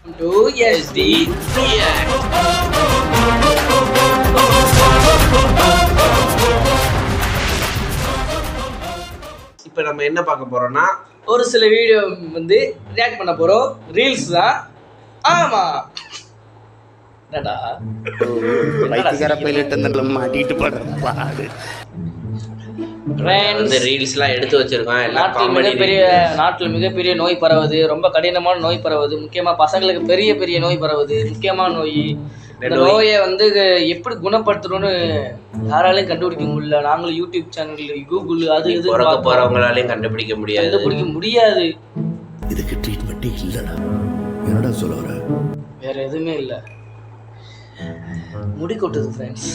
to SD React. இப்போ நம்ம என்ன பார்க்க போறோம்னா ஒரு சில வீடியோ வந்து ரியாக்ட் பண்ண போறோம். ரீல்ஸ் தான். ஆமா என்னடா பைத்தியக்கார பைலட் அந்த மாட்டிட்டு படுறப்பா. இந்த ரீல்ஸ்லாம் எடுத்து வச்சிருக்கோம். நாட்டில் மிகப்பெரிய நோய் பரவுது. ரொம்ப கடினமான நோய் பரவுது. முக்கியமாக பசங்களுக்கு பெரிய பெரிய நோய் பரவுது. முக்கியமான நோய். இந்த நோயை வந்து எப்படி குணப்படுத்தணும்னு யாராலையும் கண்டுபிடிக்க முடியல. நாங்களும் யூடியூப் சேனல், கூகுள், அது இது போறவங்களாலையும் கண்டுபிடிக்க முடியாது. இதுக்கு ட்ரீட்மெண்ட் இல்லடா. என்னடா சொல்ல வர? வேற எதுவுமே இல்லை. முடி கொட்டுது ஃப்ரெண்ட்ஸ்.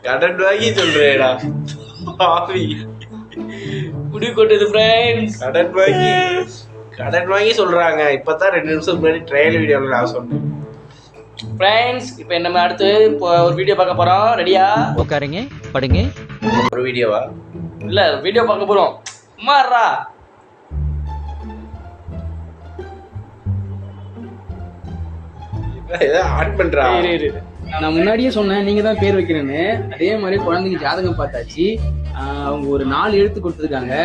கடன் வாங்கி சொல்றேடா பாவி. முடி கொட்டுது ஃப்ரெண்ட்ஸ். கடன் வாங்கி சொல்றாங்க. இப்பதான் 2 நிமிஷம் முன்னாடி ட்ரையல் வீடியோல நான் சொன்னேன். ஃப்ரெண்ட்ஸ் இப்போ நம்ம அடுத்து ஒரு வீடியோ பார்க்க போறோம். ரெடியா? உட்காருங்க, படுங்க. ஒரு வீடியோவா? இல்ல, வீடியோ பார்க்க போறோம். மாறா ஆட் பண்றா. நான் முன்னாடியே சொன்னேன் நீங்க தான் பேர் வைக்கிறேன்னு. அதே மாதிரி குழந்தைங்க ஜாதகம் பார்த்தாச்சு. அவங்க ஒரு 4 எழுத்து கொடுத்துருக்காங்க.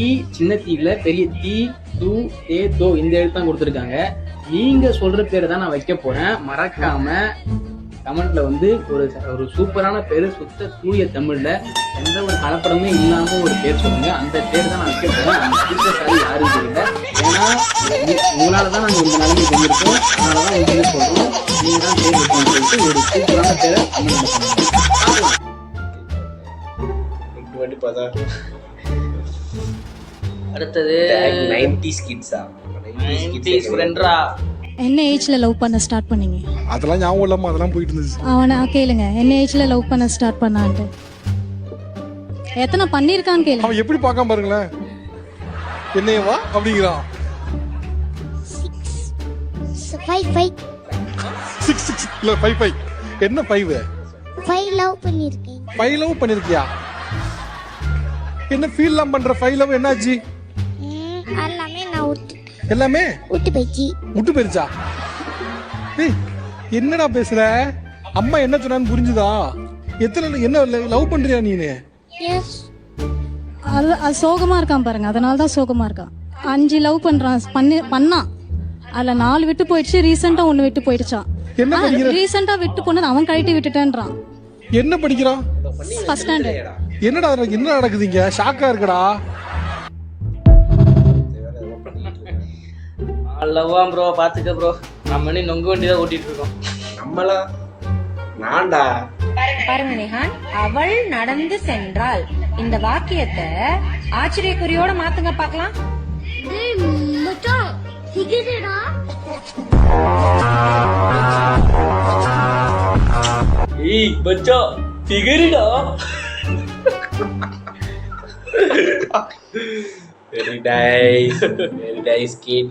ஈ சின்ன தீல பெரிய தீ, தூ, தே, தோ இந்த எழுத்து தான் கொடுத்துருக்காங்க. நீங்க சொல்ற பேரை தான் நான் வைக்க போறேன். மறக்காம கமெண்ட்ல வந்து ஒரு சூப்பரான பேரு, சுத்த தூய தமிழ்ல எந்த ஒரு கலப்படமே இல்லாம ஒரு பேர் சொல்லுங்க. அந்த பேர் தான் நான் வைக்க போறேன். அந்த சூப்பர் யாரும் தெரியல. ஏன்னா உங்களாலதான் நாங்க இந்த நிலைமை செஞ்சிருக்கோம். அதனாலதான் உங்களுக்கு சொல்றோம். நீங்க தான் பேர் வைக்கணும்னு சொல்லிட்டு ஒரு சூப்பரான பேரை கமெண்ட் அடுத்தது 90s கிட்ஸா? 90s ஃப்ரெண்ட்ரா. என்ன ஏஜ்ல லவ் பண்ண ஸ்டார்ட் பண்ணீங்க? அதெல்லாம் ஞாபகம் இல்லாம அதெல்லாம் போயிட்டு இருந்துச்சு. அவனை கேளுங்க, என்ன ஏஜ்ல லவ் பண்ண ஸ்டார்ட் பண்ணான்ட்டு. எத்தனை பண்ணிருக்கான்னு கேளுங்க. அவன் எப்படி பார்க்காம பாருங்களேன். என்னையவா அப்படிங்கிறான். 6 இல்ல 5 என்ன 5 லவ் பண்ணிருக்கேன். 5 லவ் பண்ணிருக்கியா? என்ன ஃபீல்லாம் பண்ற? 5 லவ் என்னாச்சு? எல்லாமே நான் எல்லாமே விட்டு போயிடுச்சா? ஏய் என்னடா பேசுற? அம்மா என்ன சொன்னான்னு புரிஞ்சுதா? என்ன லவ் பண்றியா நீனு? எஸ். அது சோகமா இருக்கான் பாருங்க, அதனால தான் சோகமா இருக்கான். 5 லவ் பண்றான், பண்ணான். அதுல 4 விட்டு போயிடுச்சு. ரீசெண்டா 1 விட்டு போயிடுச்சான். என்ன படிக்கிற? ரீசெண்டா விட்டு போனது அவன் கழட்டி விட்டுட்டேன்றான். என்ன படிக்கிறான்? First standard. என்னடா என்ன நடக்குதுங்க? ஷாக்கா இருக்குடா. அல்லவா ப்ரோ, பாத்துக்க ப்ரோ. நம்ம நீ நொங்கு வண்டி தான் ஓட்டிட்டு இருக்கோம். நம்மளா? நான்டா. பாருங்க நிஹான், அவள் நடந்து சென்றாள். இந்த வாக்கியத்தை ஆச்சரியக்குறியோட மாத்துங்க பார்க்கலாம். ஏய் பச்சா, ஃபிகரிடா. Very nice kid.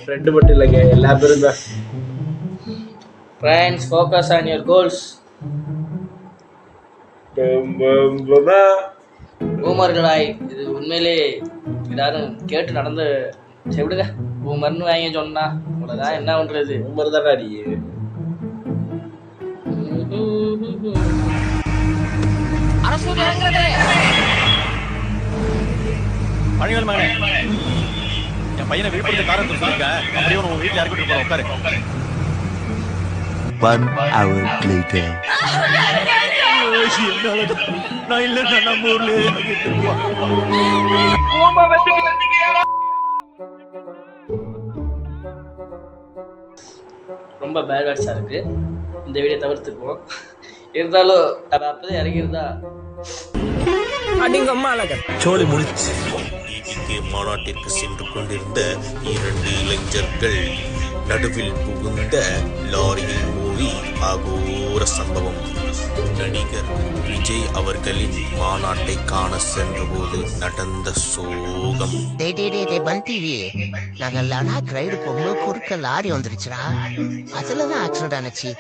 ஃப்ரெண்டு மட்டும் இல்லைங்க, எல்லா பேரும் தான். Friends, focus on your goals. பூமர்களாய், இது உண்மையிலே எல்லாரும் கேட்டு நடந்த விடுங்க. பூமர்னு வாங்கி சொன்னா அவ்வளவுதான். என்ன பண்றது? பூமர் தானே அடி. பணிகள் மகனே, என் பையனை விழுப்புரத்து காரணத்தை சொல்லிருக்க. அப்படியே உங்க வீட்டுல யாருக்கிட்டு போற உட்காரு. 1 hour later. நான் இல்ல, நம்ம ஊர்ல ரொம்ப பேட் வேர்ட்ஸா இருக்கு. இந்த வீடியோ தவிர்த்துக்குவோம். இருந்தாலும் அப்பதான் இறங்கியிருந்தா சோழி முடிச்சு. மாநாட்டிற்கு சென்று கொண்டிருந்த 2 இளைஞர்கள் நடுவில் புகுந்த லாரியில் மோதி அகோர சம்பவம். நடிகர் விஜய் அவர்களின் மாநாட்டை காண சென்றபோது நடந்த சோகம். பந்திவி நாங்க லடாக் ரைடு போகும்போது குறுக்க லாரி வந்துருச்சுடா. அதுலதான் ஆக்சிடென்ட் ஆனிச்சு.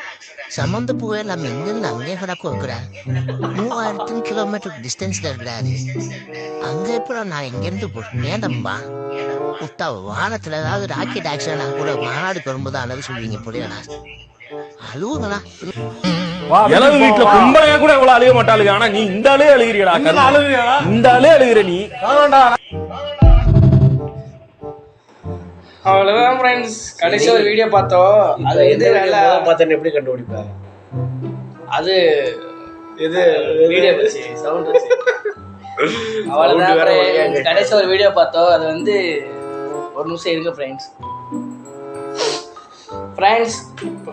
சம்மந்த பூவே நம்ம இங்கிருந்து அங்கே கிடக்கு வைக்கிறேன். 3000 கிலோமீட்டர் டிஸ்டன்ஸ்ல இருக்கிறாரு. அங்க எப்ப நான் இங்கிருந்து வேண்டம்பா புத்தா வானத்துல ஏதாவது ராக்கெட் ஆக்சிடென்ட் கூட மாநாடுக்கு வரும்போது அளவு சொல்லுவீங்க புரியலண்ணா. அழுவுங்களா இளவு வீட்டுல கும்பலையா கூட இவ்வளவு அழுக மாட்டாளுங்க. ஆனா நீ இந்த ஆளே அழுகிறீடா. இந்த ஆளே அழுகிற நீ. அவ்வளவுதான் ஃப்ரெண்ட்ஸ். கடைசி ஒரு வீடியோ பார்த்தோம். அது எது நல்லா பார்த்தேன்னு எப்படி கண்டுபிடிப்பேன்? அது இது வீடியோ வச்சு சவுண்ட் வச்சு அவ்வளவுதான். கடைசி ஒரு வீடியோ பார்த்தோம். அது வந்து ஒரு நிமிஷம் இருங்க ஃப்ரெண்ட்ஸ்.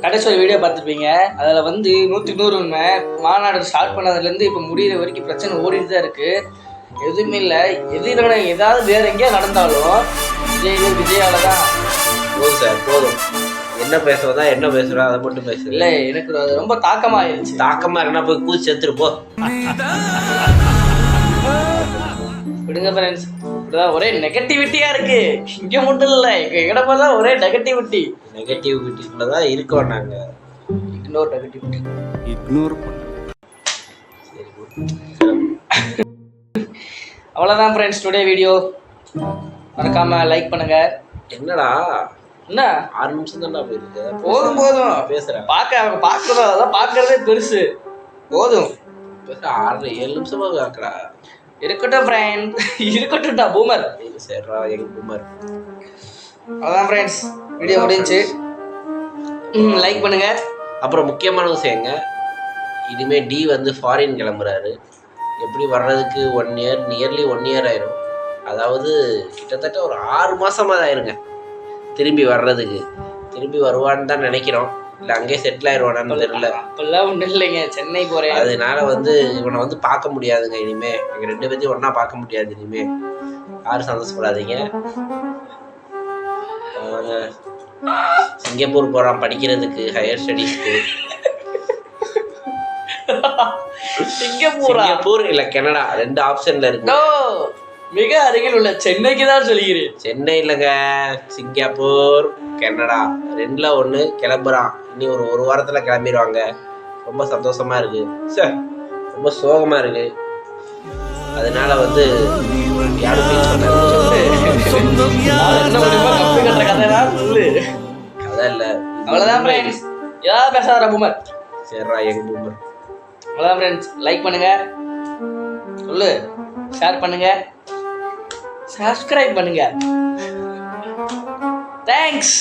கடைசி ஒரு வீடியோ பார்த்துருப்பீங்க. அதில் வந்து 100% உண்மை. மாநாடு ஸ்டார்ட் பண்ணதுலேருந்து இப்போ முடிகிற வரைக்கும் பிரச்சனை ஓடிட்டு தான் இருக்குது. எதுவுமே இல்லை. எதிரான ஏதாவது வேற எங்கேயா நடந்தாலும் விஜயால தான். போதும் சார், போதும். என்ன பேசுறதா என்ன பேசுறா அதை மட்டும் பேசு. இல்லை, எனக்கு அது ரொம்ப தாக்கமாயிருச்சு. தாக்கமா இருந்தா போய் கூச்சி செத்துருப்போ. விடுங்க ஃப்ரெண்ட்ஸ். இப்படிதான் ஒரே நெகட்டிவிட்டியா இருக்கு. இங்க மட்டும் இல்லை, எங்க இடமெல்லாம் ஒரே நெகட்டிவிட்டி. நெகட்டிவிட்டிக்குள்ளதான் இருக்கோம் நாங்க. Ignore negativity. இக்னோர் அவ்வளோதான் ஃப்ரெண்ட்ஸ் டுடே வீடியோ. மறக்காம லைக் பண்ணுங்க. என்னடா என்ன 6 நிமிஷம் தான்டா போயிருக்கு. போதும் போதும் பேசுறேன். பார்க்கறதா அதான் பார்க்கறதே பெருசு. போதும். 6-7 நிமிஷமா பார்க்கறா. இருக்கட்டும் ஃப்ரெண்ட், இருக்கட்டும்டா பூமர். சரிடா எங்க பூமர். அவ்வளோதான் ஃப்ரெண்ட்ஸ், வீடியோ முடிஞ்சு. லைக் பண்ணுங்க. அப்புறம் முக்கியமான விஷயங்க, இனிமே டி வந்து ஃபாரின் கிளம்புறாரு. எப்படி வர்றதுக்கு 1 இயர், நியர்லி 1 இயர் ஆயிரும். அதாவது கிட்டத்தட்ட ஒரு 6 மாசமா ஆயிருங்க திரும்பி வர்றதுக்கு. திரும்பி வருவான்னு தான் நினைக்கிறோம். இல்லை அங்கேயே செட்டில் ஆயிடுவானான்னு தெரியல. அப்பெல்லாம் ஒன்றும் இல்லைங்க, சென்னை போகிறேன். அதனால வந்து இவனை வந்து பார்க்க முடியாதுங்க இனிமே. எங்கள் 2 பேர்த்தையும் ஒன்றா பார்க்க முடியாது இனிமே. யாரும் சந்தோஷப்படாதீங்க. சிங்கப்பூர் போகிறான் படிக்கிறதுக்கு, ஹையர் ஸ்டடீஸ்க்கு. சிங்கப்பூர் இல்லை கனடா, 2 ஆப்ஷன்ல இருக்கு. மிக அருகில் உள்ள சென்னைக்கு தான் சொல்கிறேன். சென்னை இல்லைங்க, சிங்கப்பூர், கனடா 2ல 1 கிளம்புறான். இனி ஒரு வாரத்தில் கிளம்பிடுவாங்க. ரொம்ப சந்தோஷமா இருக்கு. சார் ரொம்ப சோகமா இருக்கு. அதனால வந்து யாரும் கதை இல்லை. அவ்வளோதான் ஃப்ரெண்ட்ஸ். ஏதாவது பேசாத பூமர். சரிடா எங்க பூமர். அவ்வளோதான் ஃப்ரெண்ட்ஸ். லைக் பண்ணுங்க, சொல்லு, ஷேர் பண்ணுங்க, சப்ஸ்கிரைப் பண்ணுங்க. தேங்க்ஸ்.